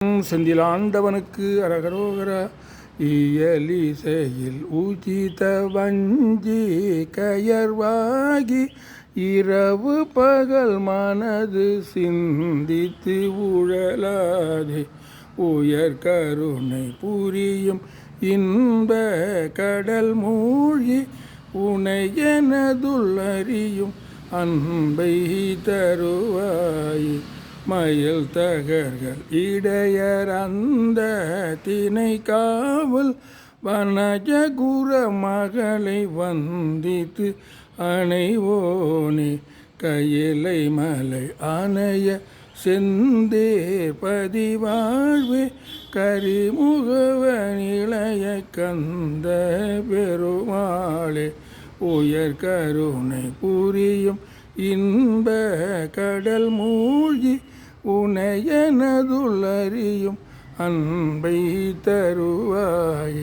செந்தில் ஆண்டவனுக்கு அரகரோகர இயலிசையில் உச்சித வஞ்சி கயர்வாகி இரவு பகல் மனது சிந்தித்து உழலாதே உயர் கருணை புரியும் இன்ப கடல் மூழ்கி உனை எனதுள்ளறியும் அன்பை தருவாய் மயில் தகர்கள் இடையர் அந்த தினை காவல் வனஜகுர மகளை வந்தித்து அணைவோனே கையிலை மலை அணைய செந்தேர் பதிவாழ்வே கரிமுகவ நிலைய கந்த பெருமாளே உயர் கருணை புரியும் இன்ப கடல் மூழ்கி உனை எனதுள்ளறியும் அன்பை தருவாய்.